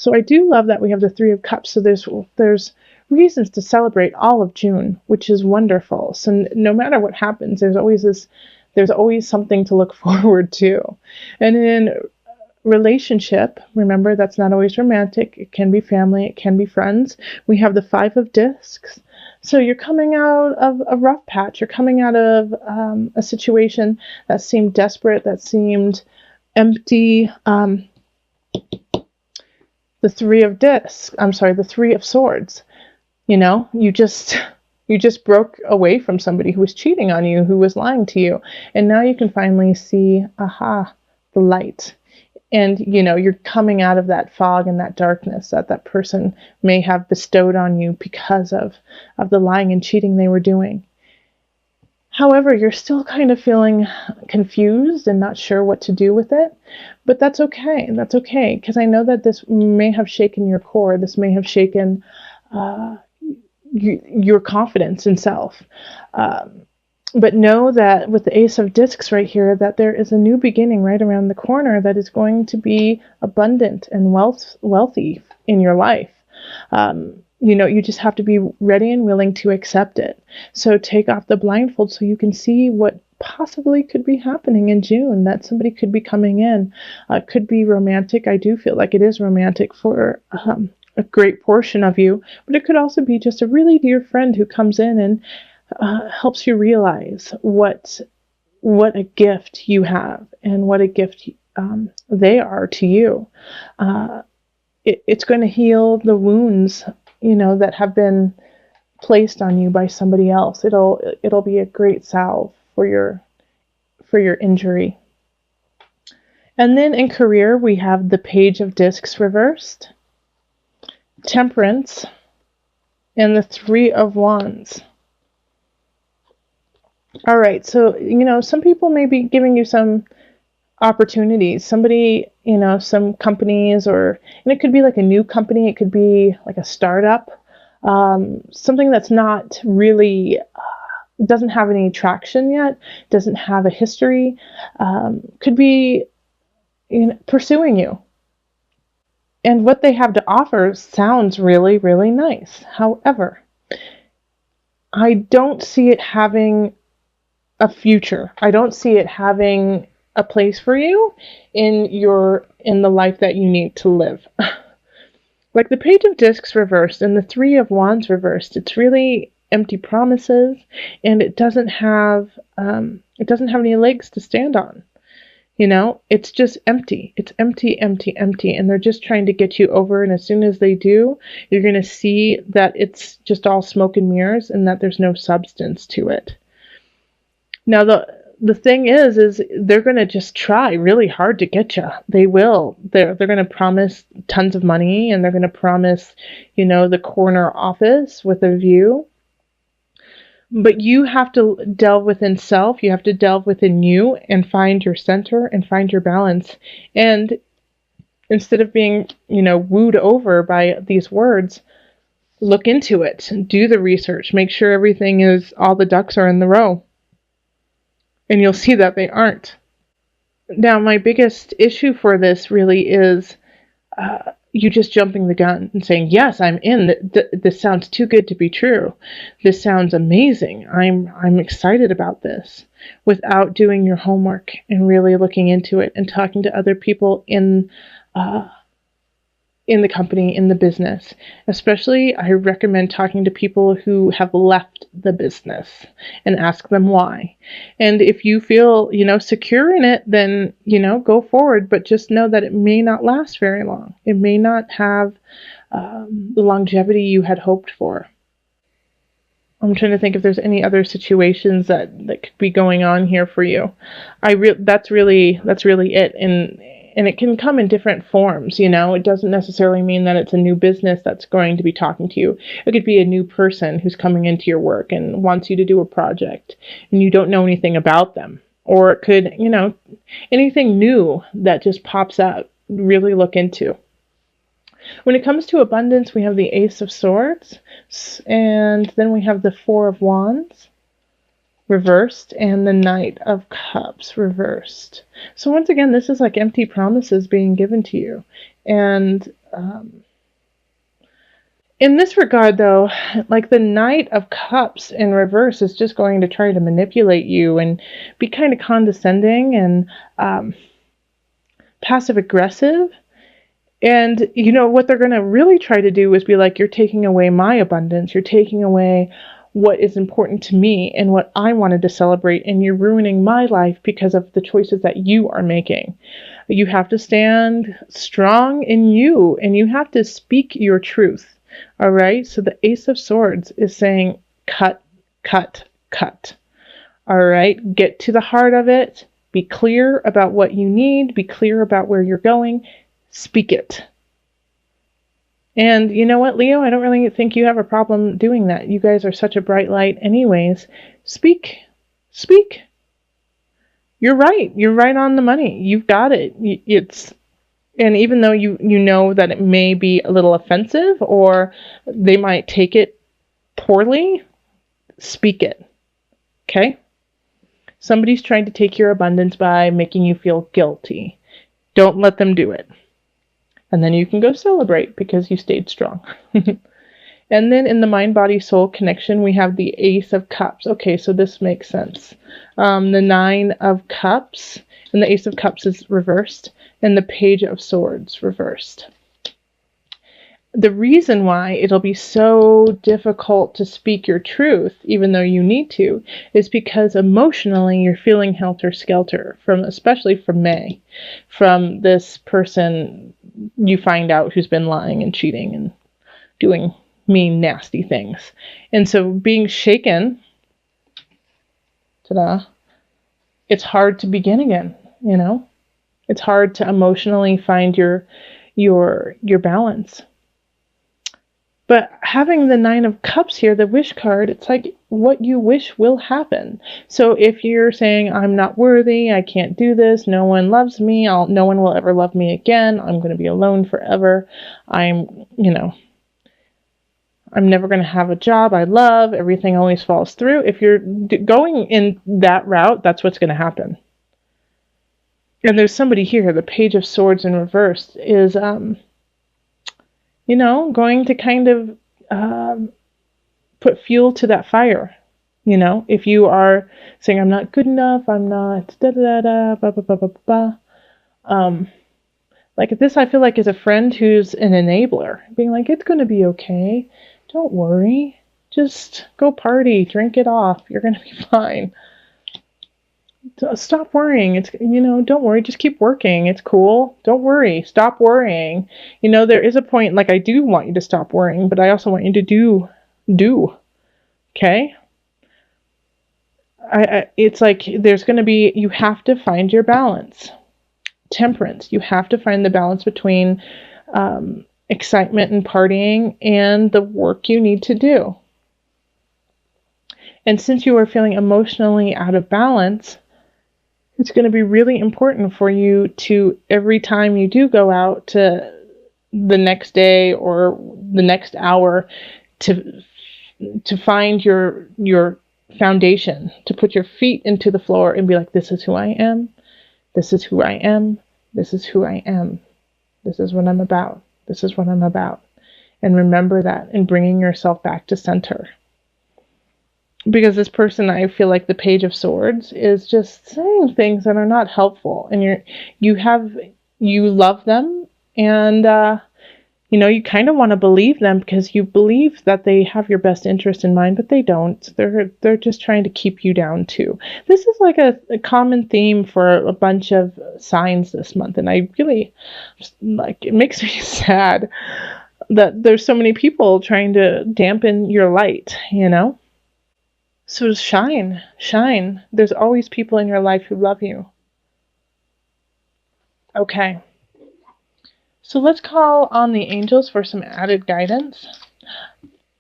So I do love that we have the Three of Cups. So there's reasons to celebrate all of June, which is wonderful. So no matter what happens, there's always something to look forward to. And in relationship, remember that's not always romantic. It can be family, it can be friends. We have the Five of Discs. So you're coming out of a rough patch. You're coming out of a situation that seemed desperate, that seemed empty. The Three of Discs. I'm sorry, the Three of Swords. You just broke away from somebody who was cheating on you, who was lying to you, and now you can finally see, the light. And you're coming out of that fog and that darkness that person may have bestowed on you because of the lying and cheating they were doing. However, you're still kind of feeling confused and not sure what to do with it, but that's okay. That's okay, because I know that this may have shaken your core. This may have shaken your confidence in self. But know that with the Ace of Discs right here, that there is a new beginning right around the corner that is going to be abundant and wealthy in your life. You just have to be ready and willing to accept it. So take off the blindfold so you can see what possibly could be happening in June, that somebody could be coming in. Could be romantic. I do feel like it is romantic for a great portion of you, but it could also be just a really dear friend who comes in and helps you realize what a gift you have and what a gift they are to you. It's going to heal the wounds, that have been placed on you by somebody else. It'll be a great salve for your injury. And then in career, we have the Page of Discs reversed, Temperance, and the Three of Wands. All right, so, some people may be giving you some opportunities. Somebody, some companies, and it could be like a new company. It could be like a startup, something that's not really, doesn't have any traction yet, doesn't have a history, could be pursuing you. And what they have to offer sounds really, really nice. However, I don't see it having a future. I don't see it having a place for you in the life that you need to live. Like the Page of Discs reversed and the Three of Wands reversed, it's really empty promises, and it doesn't have any legs to stand on. It's just empty. It's empty, empty, empty, and they're just trying to get you over. And as soon as they do, you're going to see that it's just all smoke and mirrors, and that there's no substance to it. Now, the thing is they're going to just try really hard to get you. They will. They're going to promise tons of money, and they're going to promise, the corner office with a view. But you have to delve within self. You have to delve within you and find your center and find your balance. And instead of being, wooed over by these words, look into it. Do the research. Make sure all the ducks are in the row. And you'll see that they aren't. Now, my biggest issue for this really is you just jumping the gun and saying, yes, I'm in. This sounds too good to be true. This sounds amazing. I'm excited about this, without doing your homework and really looking into it and talking to other people in the company, in the business. Especially, I recommend talking to people who have left the business and ask them why. And if you feel, secure in it, then, go forward. But just know that it may not last very long. It may not have the longevity you had hoped for. I'm trying to think if there's any other situations that could be going on here for you. That's really it. And it can come in different forms, It doesn't necessarily mean that it's a new business that's going to be talking to you. It could be a new person who's coming into your work and wants you to do a project, and you don't know anything about them. Or it could, anything new that just pops out, really look into. When it comes to abundance, we have the Ace of Swords, and then we have the Four of Wands reversed, and the Knight of Cups reversed. So once again, this is like empty promises being given to you. And In this regard, though, like the Knight of Cups in reverse is just going to try to manipulate you and be kind of condescending and passive aggressive. And, what they're going to really try to do is be like, you're taking away my abundance. You're taking away what is important to me and what I wanted to celebrate. And you're ruining my life because of the choices that you are making. You have to stand strong in you and you have to speak your truth. All right. So the Ace of Swords is saying, cut, cut, cut. All right. Get to the heart of it. Be clear about what you need. Be clear about where you're going. Speak it. And you know what, Leo? I don't really think you have a problem doing that. You guys are such a bright light anyways. Speak. Speak. You're right. You're right on the money. You've got it. And even though you know that it may be a little offensive or they might take it poorly, speak it. Okay? Somebody's trying to take your abundance by making you feel guilty. Don't let them do it. And then you can go celebrate because you stayed strong. And then in the mind-body-soul connection, we have the Ace of Cups. Okay, so this makes sense. The Nine of Cups, and the Ace of Cups is reversed, and the Page of Swords reversed. The reason why it'll be so difficult to speak your truth, even though you need to, is because emotionally you're feeling helter-skelter, especially from May, from this person you find out who's been lying and cheating and doing mean, nasty things. And so being shaken, it's hard to begin again, It's hard to emotionally find your balance. But having the Nine of Cups here, the wish card, it's like what you wish will happen. So if you're saying, I'm not worthy, I can't do this, no one loves me, no one will ever love me again, I'm going to be alone forever, I'm never going to have a job I love, everything always falls through. If you're going in that route, that's what's going to happen. And there's somebody here, the Page of Swords in reverse, is going to kind of put fuel to that fire. If you are saying, I'm not good enough, I'm not da-da-da-da, ba-ba-ba-ba-ba. Like this, I feel like is a friend who's an enabler, being like, it's going to be okay. Don't worry. Just go party, drink it off. You're going to be fine. Stop worrying. It's, don't worry. Just keep working. It's cool. Don't worry. Stop worrying. There is a point, like I do want you to stop worrying, but I also want you to do. Okay? It's like there's going to be, you have to find your balance. Temperance. You have to find the balance between excitement and partying and the work you need to do. And since you are feeling emotionally out of balance, it's going to be really important for you to, every time you do go out to the next day or the next hour, to find your foundation, to put your feet into the floor and be like, this is who I am. This is who I am. This is who I am. This is what I'm about. This is what I'm about. And remember that and bringing yourself back to center. Because this person, I feel like the Page of Swords is just saying things that are not helpful. And you love them and, you kind of want to believe them because you believe that they have your best interest in mind, but they don't. They're just trying to keep you down too. This is like a common theme for a bunch of signs this month. And I really, it makes me sad that there's so many people trying to dampen your light, So shine. There's always people in your life who love you. Okay. So let's call on the angels for some added guidance.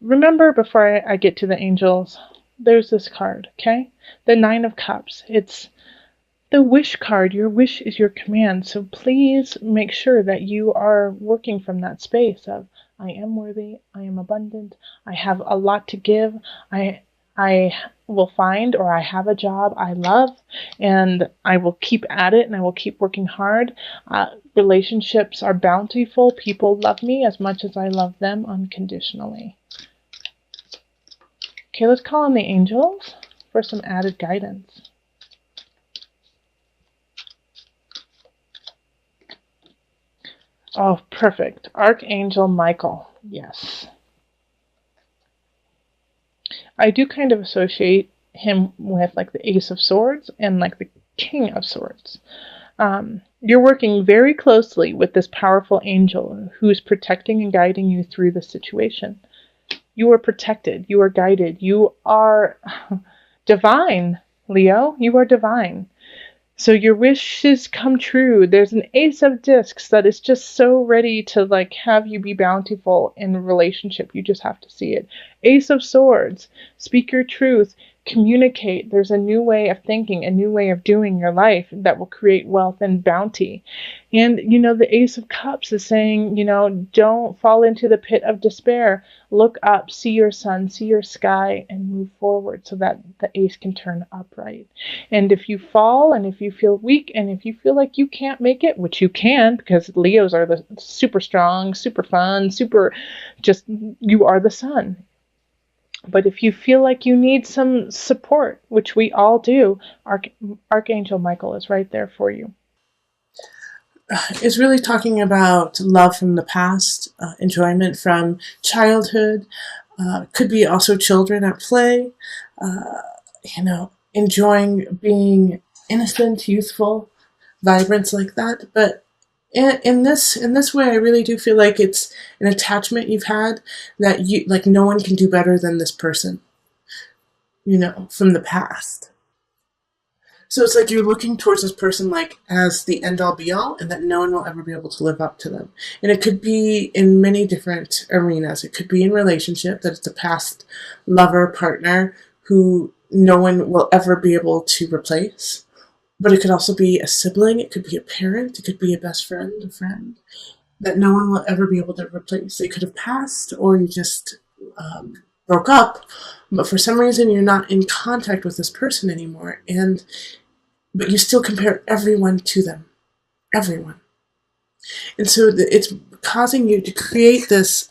Remember, before I get to the angels, there's this card, okay? The Nine of Cups. It's the wish card. Your wish is your command. So please make sure that you are working from that space of, I am worthy, I am abundant, I have a lot to give, I I will find, or I have a job I love, and I will keep at it and I will keep working hard. Relationships are bountiful. People love me as much as I love them unconditionally. Okay, let's call on the angels for some added guidance. Oh, perfect. Archangel Michael. Yes. I do kind of associate him with like the Ace of Swords and like the King of Swords. You're working very closely with this powerful angel who is protecting and guiding you through the situation. You are protected. You are guided. You are divine, Leo. You are divine. So your wishes come true. There's an Ace of Discs that is just so ready to like have you be bountiful in a relationship. You just have to see it. Ace of Swords. Speak your truth. Communicate. There's a new way of thinking, a new way of doing your life that will create wealth and bounty. And, the Ace of Cups is saying, don't fall into the pit of despair. Look up, see your sun, see your sky, and move forward so that the ace can turn upright. And if you fall, and if you feel weak, and if you feel like you can't make it, which you can, because Leos are the super strong, super fun, you are the sun. But if you feel like you need some support, which we all do, Archangel Michael is right there for you. It's really talking about love from the past, enjoyment from childhood, could be also children at play, enjoying being innocent, youthful, vibrance like that. But in this way, I really do feel like it's an attachment you've had that you like no one can do better than this person, from the past. So it's like you're looking towards this person like as the end all be all, and that no one will ever be able to live up to them. And it could be in many different arenas. It could be in relationship, that it's a past lover, partner who no one will ever be able to replace. But it could also be a sibling, it could be a parent, it could be a best friend, a friend that no one will ever be able to replace. They could have passed, or you just broke up, but for some reason you're not in contact with this person anymore. But you still compare everyone to them. Everyone. And so it's causing you to create this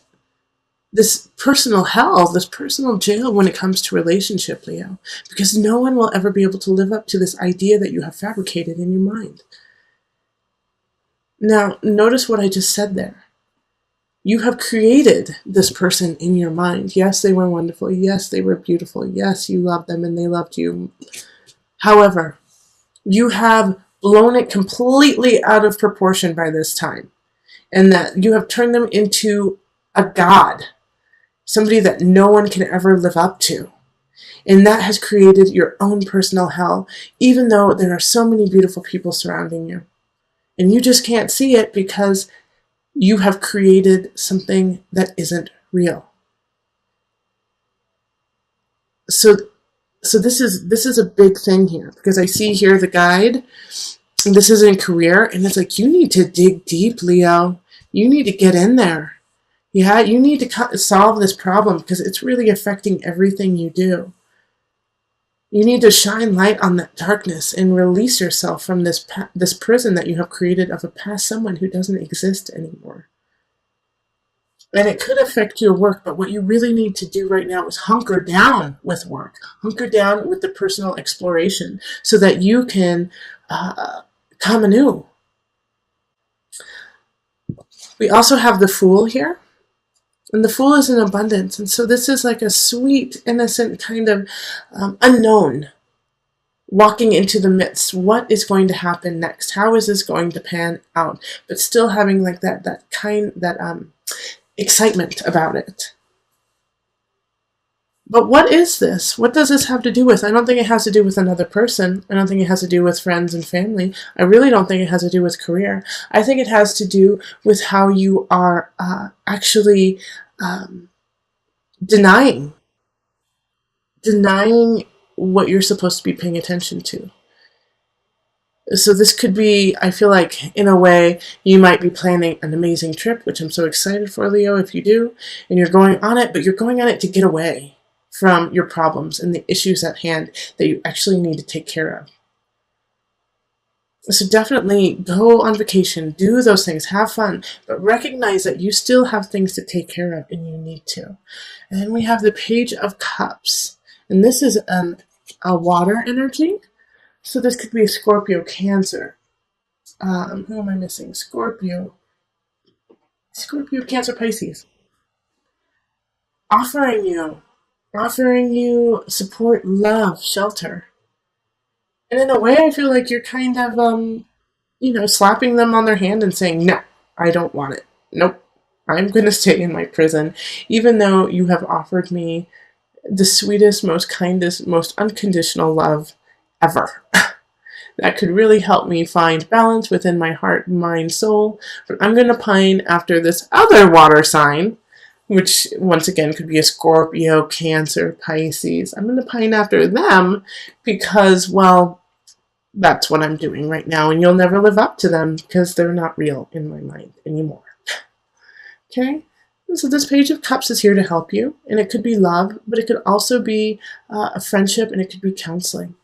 personal hell, this personal jail when it comes to relationship, Leo. Because no one will ever be able to live up to this idea that you have fabricated in your mind. Now, notice what I just said there. You have created this person in your mind. Yes, they were wonderful. Yes, they were beautiful. Yes, you loved them and they loved you. However, you have blown it completely out of proportion by this time. And that you have turned them into a god. Somebody that no one can ever live up to. And that has created your own personal hell, even though there are so many beautiful people surrounding you. And you just can't see it because you have created something that isn't real. So this is a big thing here, because I see here the guide, and this is in career, and it's like you need to dig deep, Leo. You need to get in there. Yeah, you need to solve this problem because it's really affecting everything you do. You need to shine light on that darkness and release yourself from this prison that you have created of a past someone who doesn't exist anymore. And it could affect your work, but what you really need to do right now is hunker down with work. Hunker down with the personal exploration so that you can come anew. We also have the Fool here. And the Fool is in abundance. And so this is like a sweet, innocent kind of unknown. Walking into the midst. What is going to happen next? How is this going to pan out? But still having like that excitement about it. But what is this? What does this have to do with? I don't think it has to do with another person. I don't think it has to do with friends and family. I really don't think it has to do with career. I think it has to do with how you are actually denying what you're supposed to be paying attention to. So this could be, I feel like, in a way, you might be planning an amazing trip, which I'm so excited for, Leo, if you do, and you're going on it, but you're going on it to get away. from your problems and the issues at hand that you actually need to take care of. So definitely go on vacation, do those things, have fun, but recognize that you still have things to take care of and you need to. And then we have the Page of Cups. And this is a water energy. So this could be a Scorpio, Cancer. Who am I missing? Scorpio, Cancer, Pisces. Offering you, offering you support, love, shelter. And in a way, I feel like you're kind of, slapping them on their hand and saying, no, I don't want it. Nope, I'm going to stay in my prison, even though you have offered me the sweetest, most kindest, most unconditional love ever. That could really help me find balance within my heart, mind, soul. But I'm going to pine after this other water sign, which once again could be a Scorpio, Cancer, Pisces. I'm going to pine after them because, well, that's what I'm doing right now, and you'll never live up to them because they're not real in my mind anymore. Okay? So this Page of Cups is here to help you, and it could be love, but it could also be a friendship, and it could be counseling.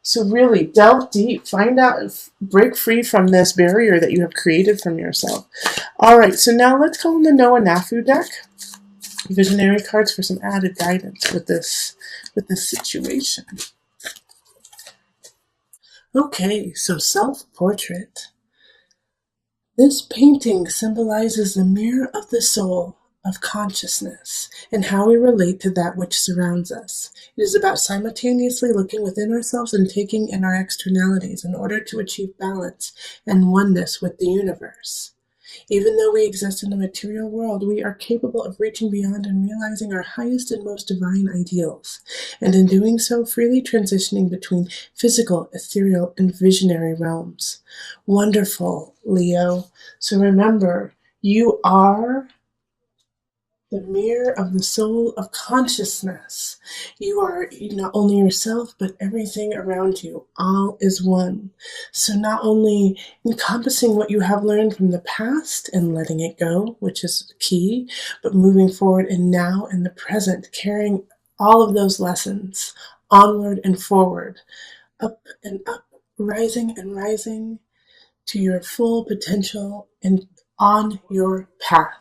So really delve deep, find out, break free from this barrier that you have created from yourself. All right, so now let's call in the Noah Nafu deck, visionary cards, for some added guidance with this situation. Okay, so self-portrait. This painting symbolizes the mirror of the soul, of consciousness, and how we relate to that which surrounds us. It is about simultaneously looking within ourselves and taking in our externalities in order to achieve balance and oneness with the universe. Even though we exist in the material world, we are capable of reaching beyond and realizing our highest and most divine ideals, and in doing so, freely transitioning between physical, ethereal, and visionary realms. Wonderful, Leo. So remember, you are the mirror of the soul of consciousness. You are not only yourself, but everything around you. All is one. So not only encompassing what you have learned from the past and letting it go, which is key, but moving forward and now in the present, carrying all of those lessons onward and forward, up and up, rising and rising to your full potential and on your path.